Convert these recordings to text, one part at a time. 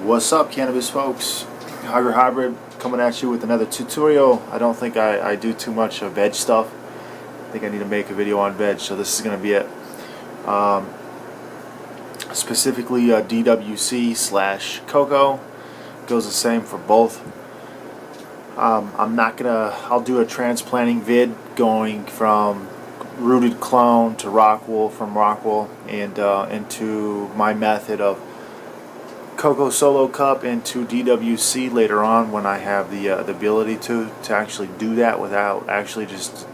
What's up, cannabis folks? Hugger Hybrid coming at you with another tutorial. I don't think I do too much of veg stuff. I think I need to make a video on veg, so this is going to be it. Specifically DWC / Coco. Goes the same for both. I'll do a transplanting vid going from rooted clone to Rockwool, from Rockwool, and into my method of Coco Solo Cup into DWC later on, when I have the ability to actually do that without actually just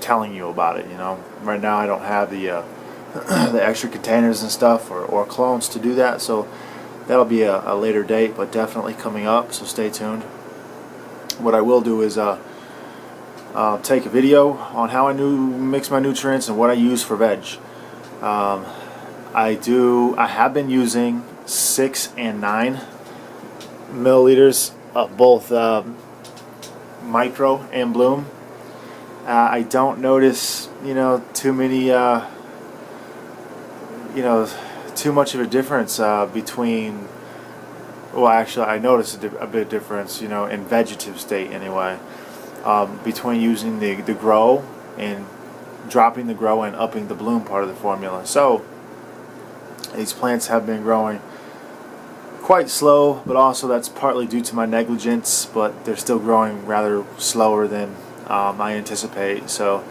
telling you about it. You know, right now I don't have the the extra containers and stuff or clones to do that, so that'll be a later date, but definitely coming up, so stay tuned. What I will do is take a video on how I mix my nutrients and what I use for veg. I have been using 6 and 9 milliliters of both micro and bloom. I don't notice too many too much of a difference between, well, actually I noticed a bit of difference in vegetative state anyway, between using the grow and dropping the grow and upping the bloom part of the formula. So these plants have been growing quite slow, but also that's partly due to my negligence, but they're still growing rather slower than I anticipate. So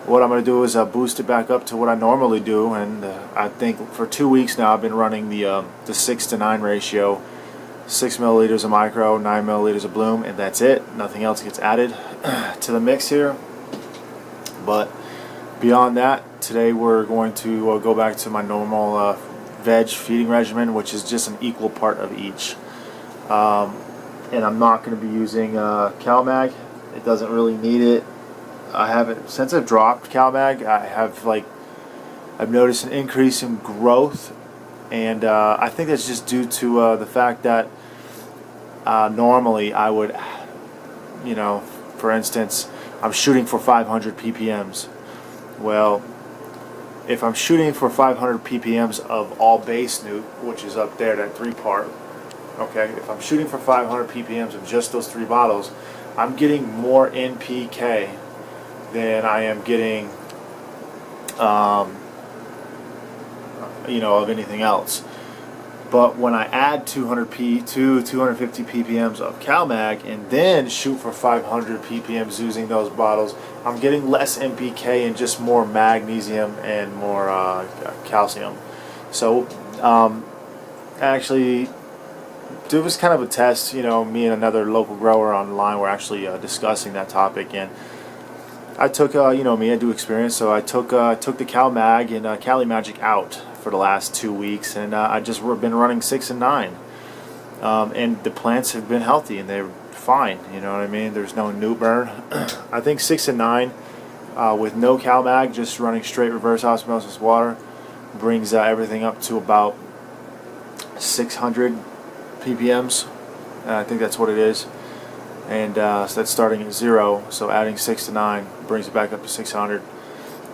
what I'm going to do is boost it back up to what I normally do, and I think for 2 weeks now I've been running the 6 to 9 ratio, 6 milliliters of micro, 9 milliliters of bloom, and that's it. Nothing else gets added to the mix here. But beyond that, today we're going to go back to my normal veg feeding regimen, which is just an equal part of each. And I'm not going to be using CalMag. It doesn't really need it. I haven't, since I've dropped CalMag, I've noticed an increase in growth, and I think that's just due to the fact that normally I would, for instance, I'm shooting for 500 ppms. Well, if I'm shooting for 500 ppms of all base nuke, which is up there, that 3-part, okay, if I'm shooting for 500 ppms of just those 3 bottles, I'm getting more NPK than I am getting of anything else. But when I add 250 ppms of CalMag and then shoot for 500 ppms using those bottles, I'm getting less NPK and just more magnesium and more calcium. So actually, it was kind of a test. Me and another local grower online were actually discussing that topic, and I took, me, I do experience, so I took the CalMag and Cali Magic out for the last 2 weeks, and I just been running 6 and 9, and the plants have been healthy and they're fine. You know what I mean? There's no new burn. I think 6 and 9 with no CalMag, just running straight reverse osmosis water, brings everything up to about 600 ppms. I think that's what it is. And so that's starting at 0, so adding 6 to 9 brings it back up to 600,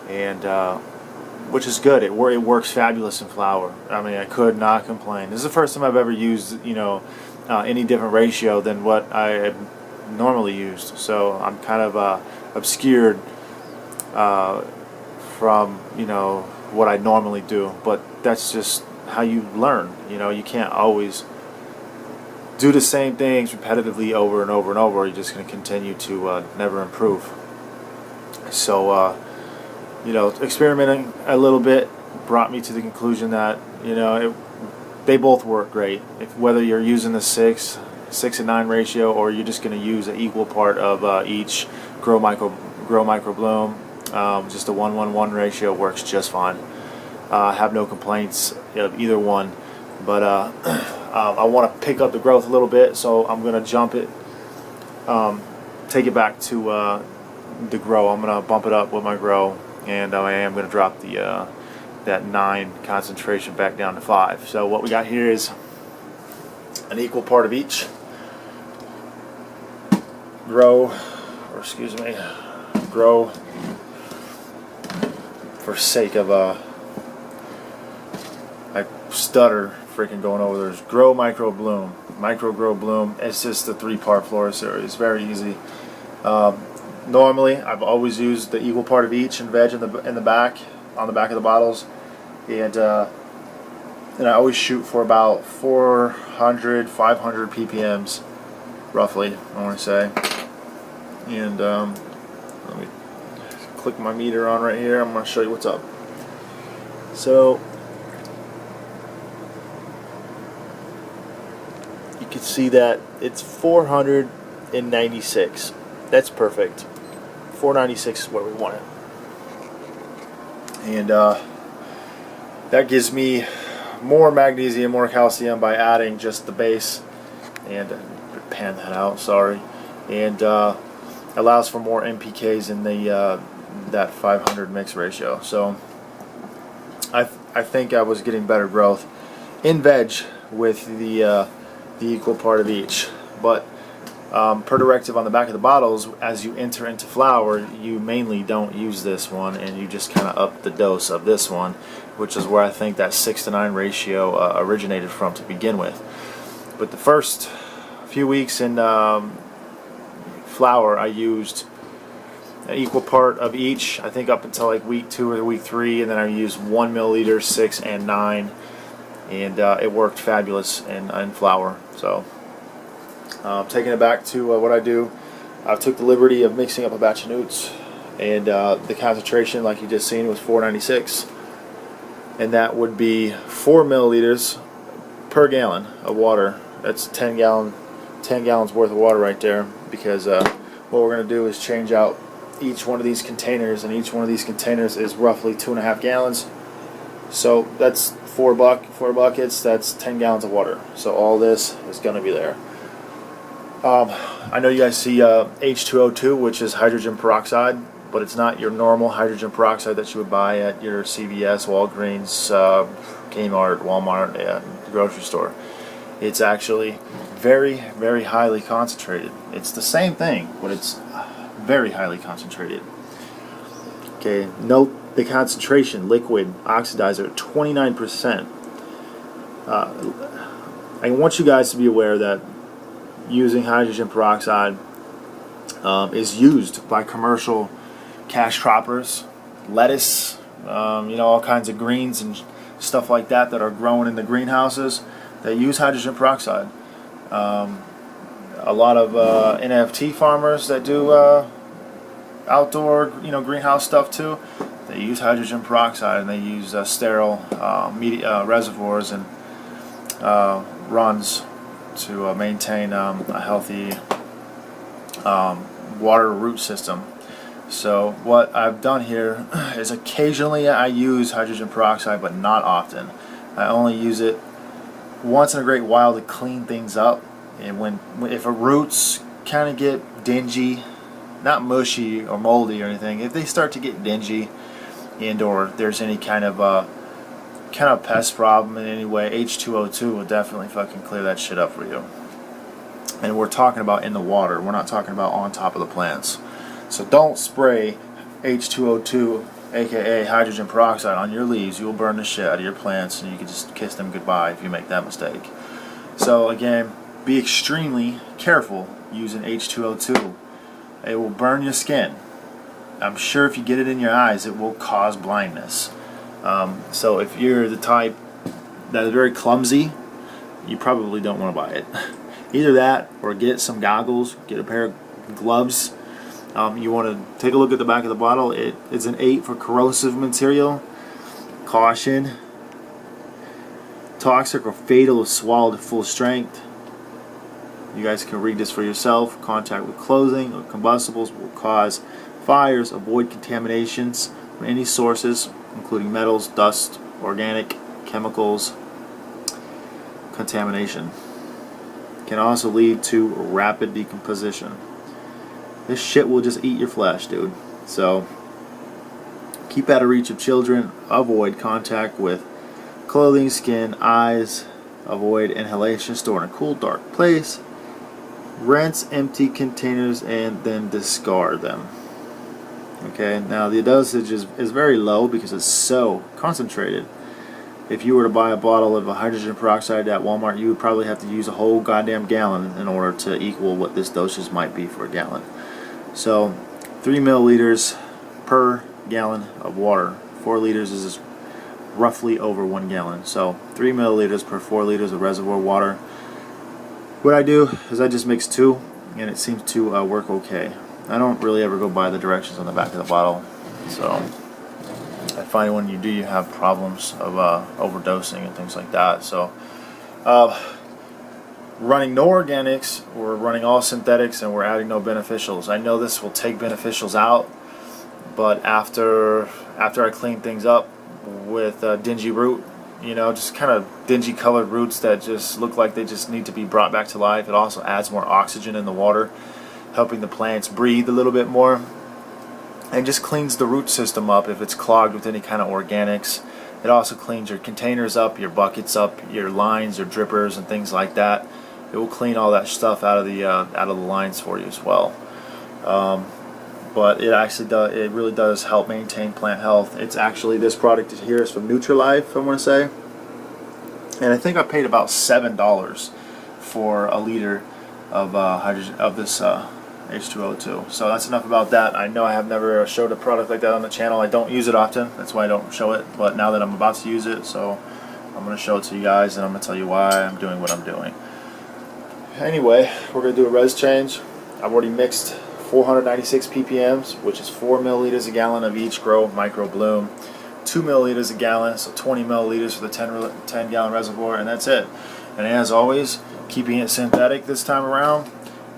and which is good. It works fabulous in flower. I mean, I could not complain. This is the first time I've ever used any different ratio than what I normally used, so I'm kind of obscured from what I normally do, but that's just how you learn. You can't always do the same things repetitively over and over and over. You're just going to continue to never improve. So experimenting a little bit brought me to the conclusion that they both work great. Whether you're using the 6 and 9 ratio, or you're just going to use an equal part of each grow micro bloom, just a 1-1-1 ratio works just fine. I have no complaints of either one, but I want to pick up the growth a little bit, so I'm going to jump it, take it back to the grow. I'm going to bump it up with my grow, and I am going to drop the that 9 concentration back down to 5. So what we got here is an equal part of each. Grow for sake of I stutter freaking going over those. Grow, micro, bloom. Micro, grow, bloom. It's just the 3-part flora series. Very easy. Normally, I've always used the equal part of each and veg in the back, on the back of the bottles, and I always shoot for about 400, 500 ppms, roughly, I want to say. And let me click my meter on right here. I'm going to show you what's up. So you can see that it's 496. That's perfect. 496 is where we want it. And that gives me more magnesium, more calcium by adding just the base, and pan that out, sorry, and allows for more NPKs in the that 500 mix ratio. So I think I was getting better growth in veg with the equal part of each. But per directive on the back of the bottles, as you enter into flower, you mainly don't use this one, and you just kind of up the dose of this one, which is where I think that 6:9 ratio originated from to begin with. But the first few weeks in flower, I used an equal part of each, I think up until like week 2 or week 3, and then I used 1 milliliter, 6 and 9, and it worked fabulous in flower. So taking it back to what I do, I took the liberty of mixing up a batch of newts, and the concentration, like you just seen, was 496, and that would be 4 milliliters per gallon of water. That's 10 gallons worth of water right there, because what we're going to do is change out each one of these containers, and each one of these containers is roughly 2.5 gallons. So that's 4 buckets, that's 10 gallons of water. So all this is going to be there. I know you guys see H2O2, which is hydrogen peroxide, but it's not your normal hydrogen peroxide that you would buy at your CVS, Walgreens, Kmart, Walmart, the grocery store. It's actually very, very highly concentrated. It's the same thing, but it's very highly concentrated. Okay, note the concentration, liquid oxidizer, 29%. I want you guys to be aware that using hydrogen peroxide is used by commercial cash croppers, lettuce, all kinds of greens and stuff like that are grown in the greenhouses. They use hydrogen peroxide. A lot of NFT farmers that do outdoor, greenhouse stuff too, they use hydrogen peroxide, and they use sterile reservoirs and runs to maintain a healthy water root system. So what I've done here is occasionally I use hydrogen peroxide, but not often. I only use it once in a great while to clean things up, and if a roots kind of get dingy, not mushy or moldy or anything, if they start to get dingy and or there's any kind of pest problem in any way, H2O2 will definitely fucking clear that shit up for you. And we're talking about in the water, we're not talking about on top of the plants. So don't spray H2O2, aka hydrogen peroxide, on your leaves. You'll burn the shit out of your plants, and you can just kiss them goodbye if you make that mistake. So again, be extremely careful using H2O2. It will burn your skin. I'm sure if you get it in your eyes, it will cause blindness. So if you're the type that is very clumsy, you probably don't want to buy it. Either that, or get some goggles, get a pair of gloves. You want to take a look at the back of the bottle. It's an 8 for corrosive material. Caution. Toxic or fatal if swallowed at full strength. You guys can read this for yourself. Contact with clothing or combustibles will cause fires. Avoid contaminations from any sources, including metals, dust, organic chemicals. Contamination can also lead to rapid decomposition. This shit will just eat your flesh, dude. So keep out of reach of children. Avoid contact with clothing, skin, eyes. Avoid inhalation. Store in a cool, dark place. Rinse empty containers and then discard them. Okay, now the dosage is very low because it's so concentrated. if you were to buy a bottle of hydrogen peroxide at Walmart, you would probably have to use a whole goddamn gallon in order to equal what this dosage might be for a gallon. So 3 milliliters per gallon of water. 4 liters is roughly over 1 gallon. So 3 milliliters per 4 liters of reservoir water. What I do is I just mix 2, and it seems to work okay. I don't really ever go by the directions on the back of the bottle, so I find when you do, you have problems of overdosing and things like that. So running no organics, we're running all synthetics, and we're adding no beneficials. I know this will take beneficials out, but after I clean things up with dingy root, you know, just kind of dingy colored roots that just look like they just need to be brought back to life. It also adds more oxygen in the water, helping the plants breathe a little bit more, and just cleans the root system up if it's clogged with any kind of organics. It also cleans your containers up, your buckets up, your lines, your drippers, and things like that. It will clean all that stuff out of the lines for you as well. But it actually does. It really does help maintain plant health. It's actually, this product here is from Nutrilife, I want to say, and I think I paid about $7 for a liter of hydrogen of this H2O2. So that's enough about that. I know I have never showed a product like that on the channel. I don't use it often. That's why I don't show it. But now that I'm about to use it, so I'm going to show it to you guys, and I'm going to tell you why I'm doing what I'm doing. Anyway, we're going to do a res change. I've already mixed 496 ppms, which is 4 milliliters a gallon of each grow micro bloom, 2 milliliters a gallon, so 20 milliliters for the 10 gallon reservoir, and that's it. And as always, keeping it synthetic this time around.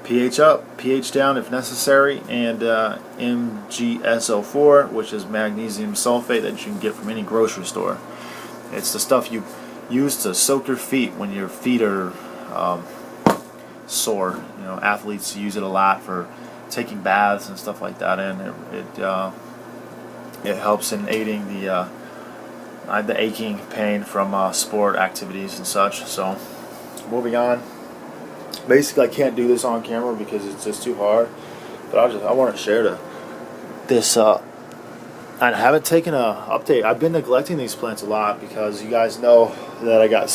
pH up, pH down if necessary, and MgSO4, which is magnesium sulfate that you can get from any grocery store. It's the stuff you use to soak your feet when your feet are sore. You know, athletes use it a lot for taking baths and stuff like that, and it helps in aiding the aching pain from sport activities and such. So moving on. Basically, I can't do this on camera because it's just too hard, but I want to share this. I haven't taken a update. I've been neglecting these plants a lot because you guys know that I got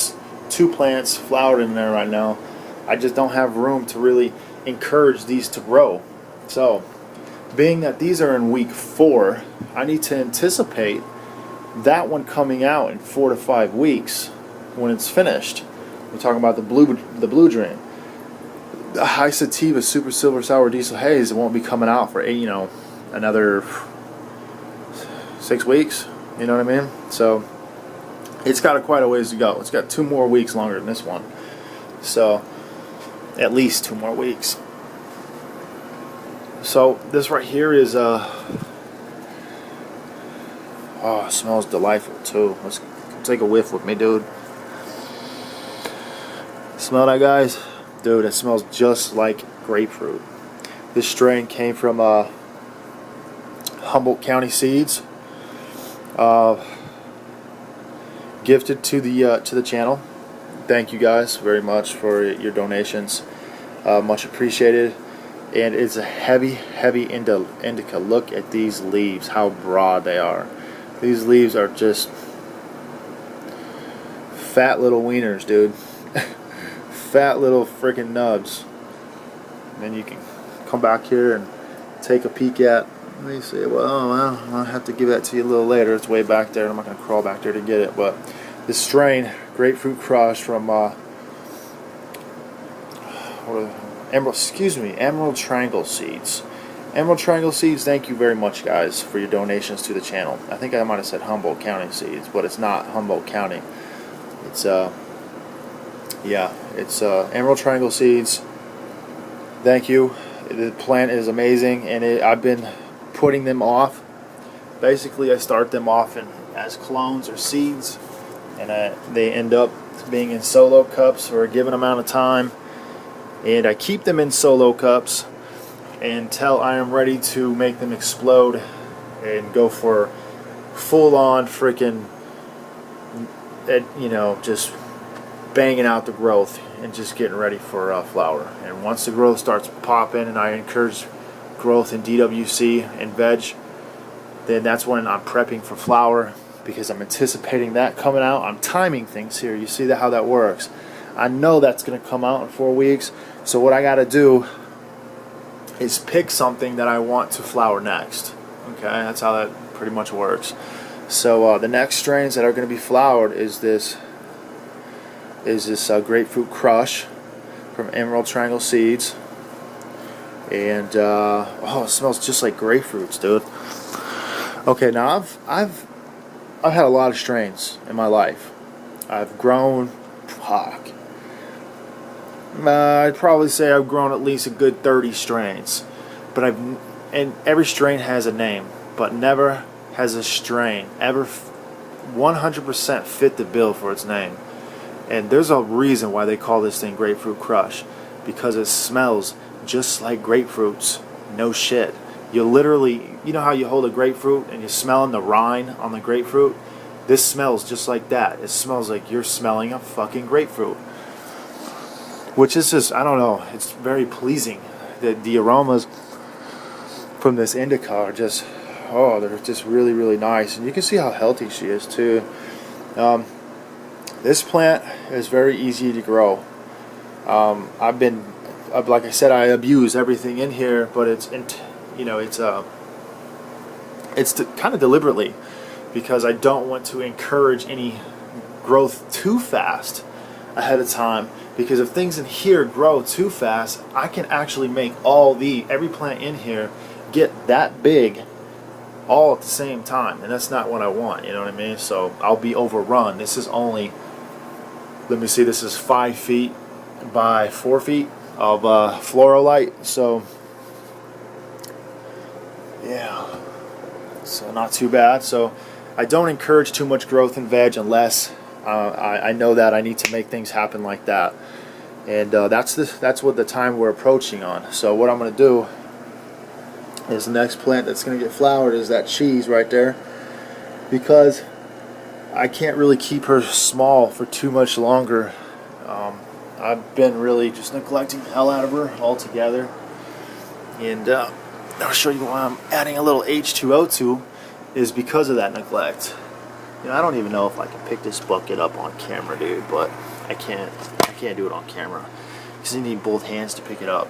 2 plants flowered in there right now. I just don't have room to really encourage these to grow. So, being that these are in week 4, I need to anticipate that one coming out in 4 to 5 weeks when it's finished. We're talking about the blue dream. The high sativa super silver sour diesel haze won't be coming out for another 6 weeks. You know what I mean? So it's got quite a ways to go. It's got 2 more weeks longer than this one. So at least 2 more weeks. So this right here is it smells delightful too. Let's take a whiff with me, dude. Smell that, guys? Dude, it smells just like grapefruit. This strain came from Humboldt County Seeds, gifted to the channel. Thank you guys very much for your donations. Much appreciated. And it's a heavy indica. Look at these leaves, how broad they are. These leaves are just fat little wieners, dude. Fat little freaking nubs. And then you can come back here and take a peek at. And you say, well, I'll have to give that to you a little later. It's way back there. I'm not going to crawl back there to get it. But this strain, Grapefruit Crush from Emerald Triangle Seeds. Emerald Triangle Seeds, thank you very much, guys, for your donations to the channel. I think I might have said Humboldt County Seeds, but it's not Humboldt County. It's it's Emerald Triangle Seeds. Thank you. The plant is amazing, and I've been putting them off. Basically, I start them off as clones or seeds, and they end up being in solo cups for a given amount of time. And I keep them in solo cups until I am ready to make them explode and go for full-on freaking, just banging out the growth and just getting ready for flower. And once the growth starts popping, and I encourage growth in DWC and veg, then that's when I'm prepping for flower. because I'm anticipating that coming out. I'm timing things here. You see how that works. I know that's going to come out in 4 weeks. So what I got to do is pick something that I want to flower next. Okay, that's how that pretty much works. So the next strains that are going to be flowered is this Grapefruit Crush from Emerald Triangle Seeds. And oh, it smells just like grapefruits, dude. Okay, now I've had a lot of strains in my life. I've grown, fuck, I'd probably say I've grown at least a good 30 strains. But and every strain has a name, but never has a strain ever 100% fit the bill for its name. And there's a reason why they call this thing Grapefruit Crush, because it smells just like grapefruits. No shit. You literally, you know how you hold a grapefruit and you're smelling the rind on the grapefruit? This smells just like that. It smells like you're smelling a fucking grapefruit. Which is just, I don't know, it's very pleasing. The aromas from this indica are just, oh, they're just really, really nice. And you can see how healthy she is too. This plant is very easy to grow. Like I said, I abuse everything in here, but it's kind of deliberately, because I don't want to encourage any growth too fast ahead of time. Because if things in here grow too fast, I can actually make every plant in here get that big all at the same time, and that's not what I want. You know what I mean? So I'll be overrun. This is only, let me see, this is 5 feet by 4 feet of floralite. So yeah, so not too bad. So I don't encourage too much growth in veg unless I know that I need to make things happen like that. And that's what the time we're approaching on. So what I'm going to do is, the next plant that's going to get flowered is that cheese right there, because I can't really keep her small for too much longer. I've been really just neglecting the hell out of her altogether. And I'll show you why I'm adding a little H2O to, is because of that neglect. You know, I don't even know if I can pick this bucket up on camera, dude, but I can't do it on camera because you need both hands to pick it up.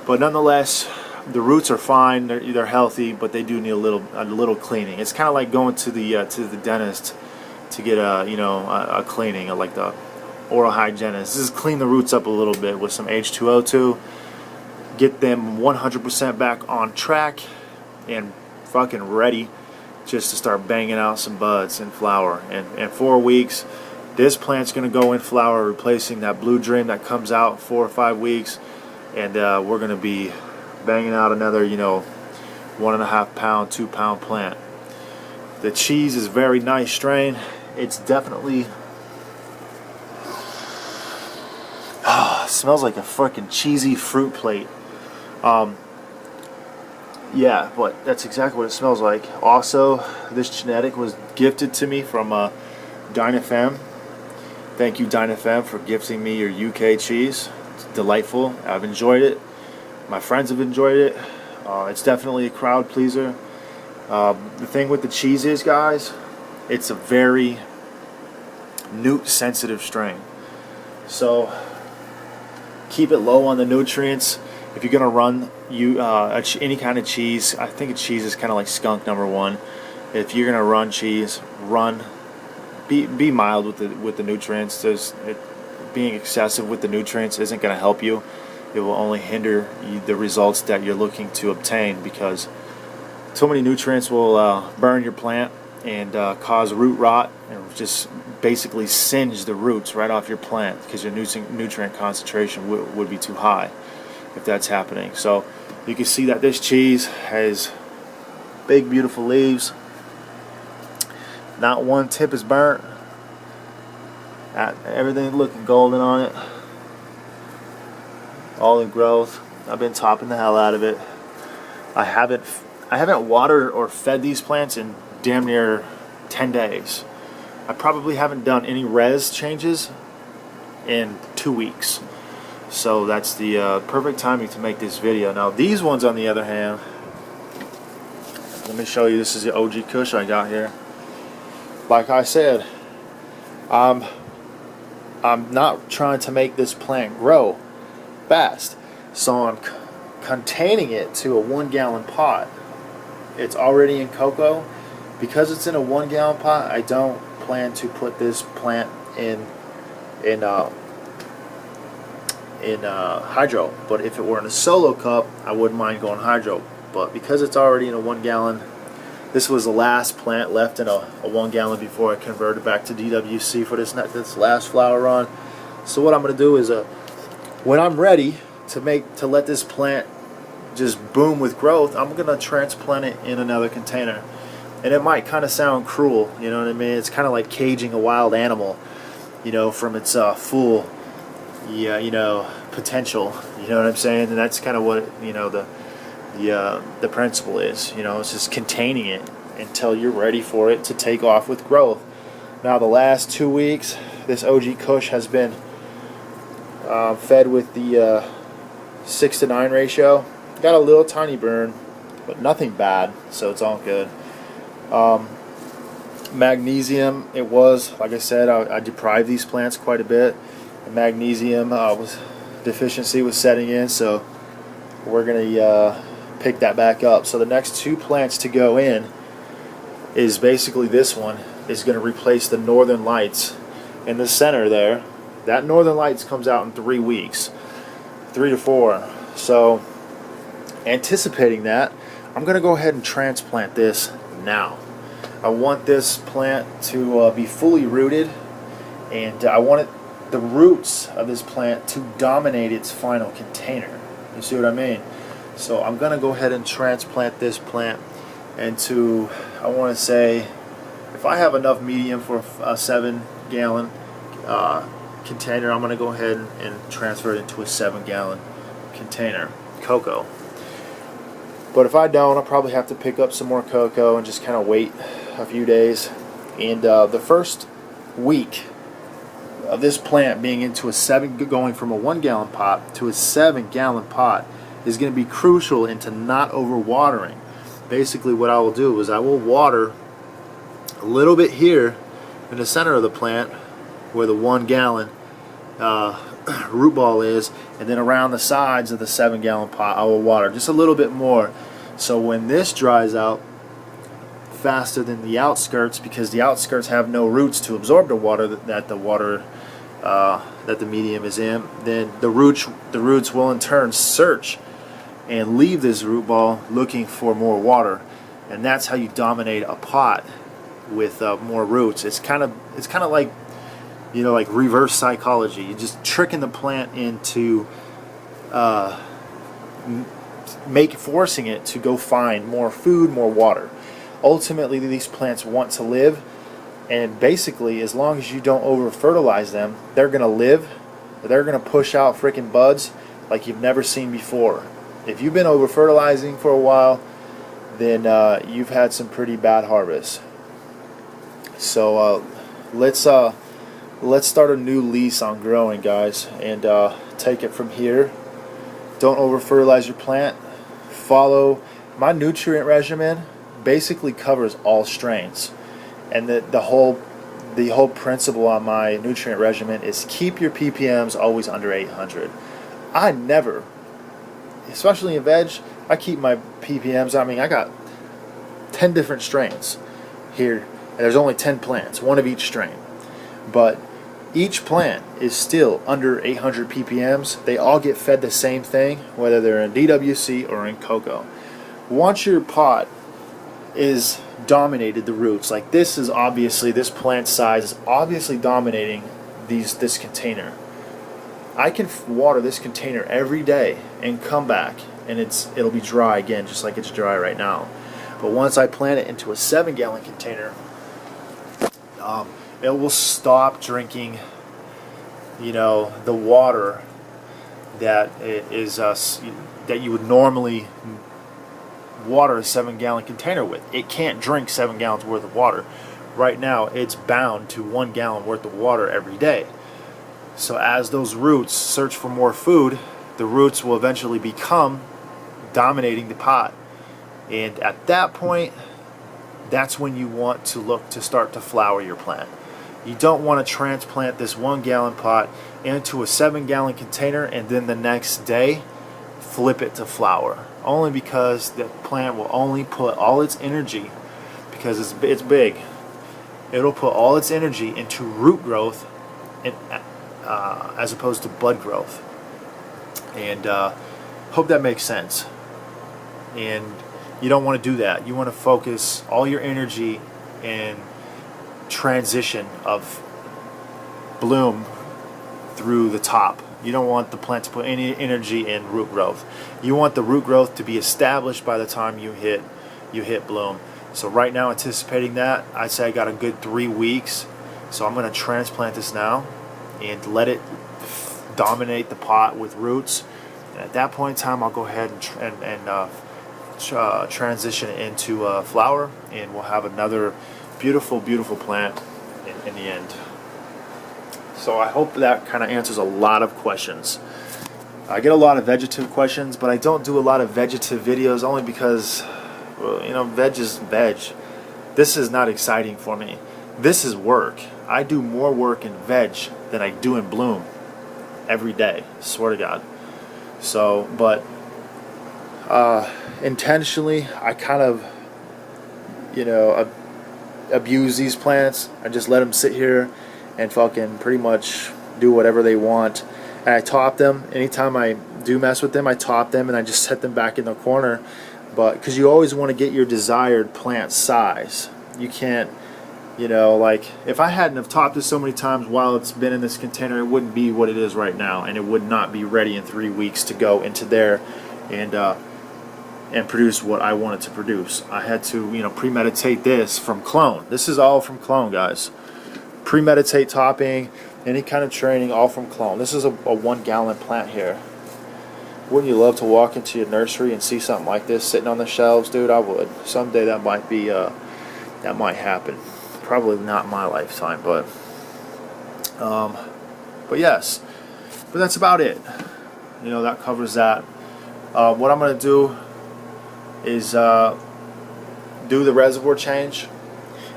But nonetheless, the roots are fine. They're healthy, but they do need a little cleaning. It's kind of like going to the dentist to get a cleaning, like the oral hygienist. Just clean the roots up a little bit with some H2O2, get them 100% back on track and fucking ready just to start banging out some buds and flower. And in 4 weeks, this plant's going to go in flower, replacing that Blue Dream that comes out 4 or 5 weeks, and we're going to be banging out another 1.5 pound, 2 pound plant. The cheese is very nice strain. It's definitely smells like a fucking cheesy fruit plate. Yeah, but that's exactly what it smells like. Also, this genetic was gifted to me from Dynafem. Thank you, Dynafem, for gifting me your UK cheese. It's delightful. I've enjoyed it. My friends have enjoyed it. It's definitely a crowd pleaser. The thing with the cheese is, guys, it's a very newt sensitive strain. So keep it low on the nutrients. If you're gonna run any kind of cheese, I think a cheese is kind of like skunk #1. If you're gonna run cheese, be mild with the nutrients. Being excessive with the nutrients isn't gonna help you. It will only hinder the results that you're looking to obtain, because too many nutrients will burn your plant and cause root rot and just basically singe the roots right off your plant, because your nutrient concentration would be too high if that's happening. So you can see that this cheese has big, beautiful leaves. Not one tip is burnt. Everything looking golden on it. All in growth. I've been topping the hell out of it. I haven't watered or fed these plants in damn near 10 days. I probably haven't done any res changes in 2 weeks. So that's the perfect timing to make this video. Now these ones, on the other hand, let me show you. This is the OG Kush I got here. like I said, I'm not trying to make this plant grow fast, so I'm containing it to a 1 gallon pot. It's already in Coco. Because it's in a 1 gallon pot, I don't plan to put this plant in hydro. But if it were in a solo cup, I wouldn't mind going hydro. But because it's already in a 1 gallon, this was the last plant left in a 1 gallon before I converted back to DWC for this last flower run. So what I'm going to do is when I'm ready to let this plant just boom with growth, I'm going to transplant it in another container. And it might kind of sound cruel, you know what I mean? It's kind of like caging a wild animal, you know, from its full, potential. You know what I'm saying? And that's kind of what, you know, the principle is. You know, it's just containing it until you're ready for it to take off with growth. Now, the last 2 weeks, this OG Kush has been fed with the 6:9 ratio. Got a little tiny burn, but nothing bad, so it's all good. Magnesium, it was, like I said, I deprived these plants quite a bit. The magnesium deficiency was setting in, so we're going to pick that back up. So the next 2 plants to go in is basically this one is going to replace the Northern Lights in the center there. That Northern Lights comes out in 3 weeks, 3 to 4. So anticipating that, I'm going to go ahead and transplant this now. I want this plant to be fully rooted, and I want the roots of this plant to dominate its final container. You see what I mean? So I'm going to go ahead and transplant this plant into, I want to say, if I have enough medium for a 7 gallon container, I'm going to go ahead and transfer it into a 7 gallon container, Coco. But if I don't, I'll probably have to pick up some more Coco and just kind of wait a few days. And the first week of this plant being into going from a 1 gallon pot to a 7 gallon pot is going to be crucial into not overwatering. Basically what I will do is I will water a little bit here in the center of the plant where the 1 gallon root ball is, and then around the sides of the 7 gallon pot I will water just a little bit more, so when this dries out faster than the outskirts, because the outskirts have no roots to absorb the water that the medium is in, then the roots will in turn search and leave this root ball looking for more water, and that's how you dominate a pot with more roots. It's kind of like, you know, like reverse psychology. You're just tricking the plant into forcing it to go find more food, more water. Ultimately, these plants want to live, and basically, as long as you don't over fertilize them, they're gonna live. They're gonna push out freaking buds like you've never seen before. If you've been over fertilizing for a while, then you've had some pretty bad harvests. So let's start a new lease on growing, guys, and take it from here. Don't over fertilize your plant. Follow my nutrient regimen. Basically covers all strains, and the whole principle on my nutrient regimen is keep your ppms always under 800. I never, especially in veg, I keep my ppms, I mean, I got 10 different strains here, and there's only 10 plants, one of each strain, but each plant is still under 800 ppms. They all get fed the same thing, whether they're in DWC or in Coco. Once your pot is dominated the roots, like this plant size is obviously dominating this container. I can water this container every day and come back and it'll be dry again, just like it's dry right now. But once I plant it into a 7 gallon container, it will stop drinking, you know, the water that that you would normally water a 7 gallon container with. It can't drink 7 gallons worth of water. Right now it's bound to 1 gallon worth of water every day. So as those roots search for more food, the roots will eventually become dominating the pot, and at that point that's when you want to look to start to flower your plant. You don't want to transplant this 1 gallon pot into a 7 gallon container and then the next day flip it to flower. Only because the plant will only put all its energy, because it's big, it'll put all its energy into root growth and, as opposed to bud growth. And hope that makes sense. And you don't want to do that. You want to focus all your energy in transition of bloom through the top. You don't want the plant to put any energy in root growth. You want the root growth to be established by the time you hit bloom. So right now, anticipating that, I'd say I got a good 3 weeks. So I'm going to transplant this now and let it dominate the pot with roots. And at that point in time, I'll go ahead and transition it into flower, and we'll have another beautiful plant in the end. So I hope that kind of answers a lot of questions. I get a lot of vegetative questions, but I don't do a lot of vegetative videos only because, well, you know, veg is veg. This is not exciting for me. This is work. I do more work in veg than I do in bloom every day, swear to God. So, but intentionally, I kind of, you know, abuse these plants. I just let them sit here and fucking pretty much do whatever they want. And I top them. Anytime I do mess with them, I top them and I just set them back in the corner. But because you always want to get your desired plant size. You can't, you know, like if I hadn't have topped this so many times while it's been in this container, it wouldn't be what it is right now, and it would not be ready in 3 weeks to go into there and produce what I wanted to produce. I had to, you know, premeditate this from clone. This is all from clone, guys. Premeditate topping, any kind of training, all from clone. This is a 1 gallon plant here. Wouldn't you love to walk into your nursery and see something like this sitting on the shelves, dude? I would. Someday that might be, that might happen. Probably not my lifetime, but yes. But that's about it. You know, that covers that. What I'm going to do is do the reservoir change.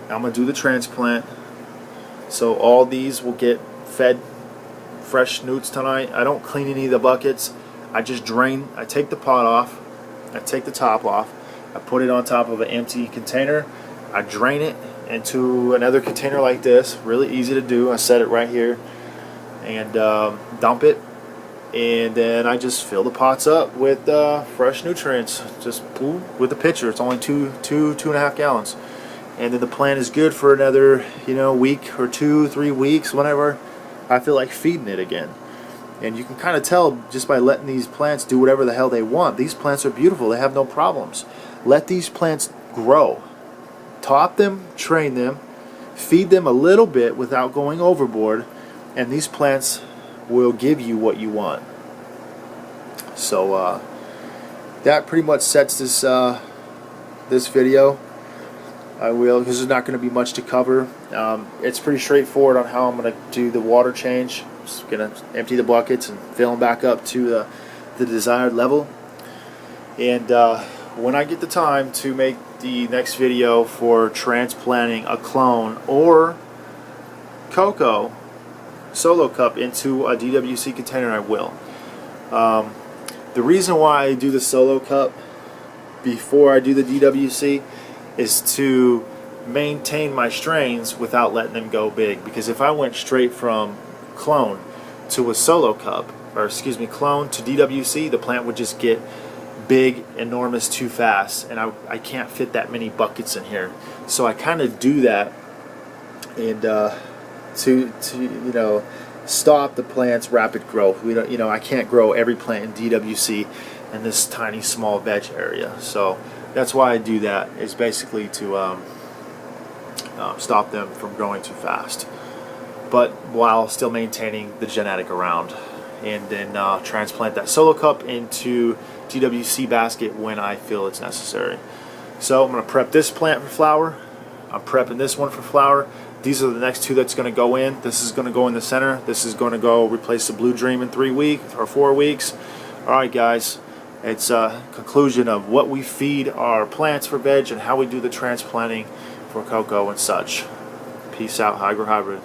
I'm going to do the transplant. So all these will get fed fresh newts tonight. I don't clean any of the buckets. I just drain. I take the pot off. I take the top off. I put it on top of an empty container. I drain it into another container like this. Really easy to do. I set it right here and dump it. And then I just fill the pots up with fresh nutrients. Just with the pitcher. It's only two and a half gallons. And then the plant is good for another, you know, week or 2, 3 weeks, whenever I feel like feeding it again. And you can kind of tell just by letting these plants do whatever the hell they want. These plants are beautiful. They have no problems. Let these plants grow. Top them, train them, feed them a little bit without going overboard, and these plants will give you what you want. So that pretty much sets this this video. I will, because there's not going to be much to cover. It's pretty straightforward on how I'm going to do the water change. Just going to empty the buckets and fill them back up to the desired level. And when I get the time to make the next video for transplanting a clone or Coco solo cup into a DWC container, I will. The reason why I do the solo cup before I do the DWC is to maintain my strains without letting them go big. Because if I went straight from clone to a solo cup, or excuse me, clone to DWC, the plant would just get big, enormous too fast, and I can't fit that many buckets in here. So I kind of do that, and to you know, stop the plant's rapid growth. We don't, you know, I can't grow every plant in DWC in this tiny small veg area. So that's why I do that, is basically to stop them from growing too fast, but while still maintaining the genetic around. And then transplant that solo cup into DWC basket when I feel it's necessary. So I'm going to prep this plant for flower. I'm prepping this one for flower. These are the next two that's going to go in. This is going to go in the center. This is going to go replace the Blue Dream in 3 weeks or 4 weeks. Alright guys, It's a conclusion of what we feed our plants for veg and how we do the transplanting for cocoa and such. Peace out, Hybrid.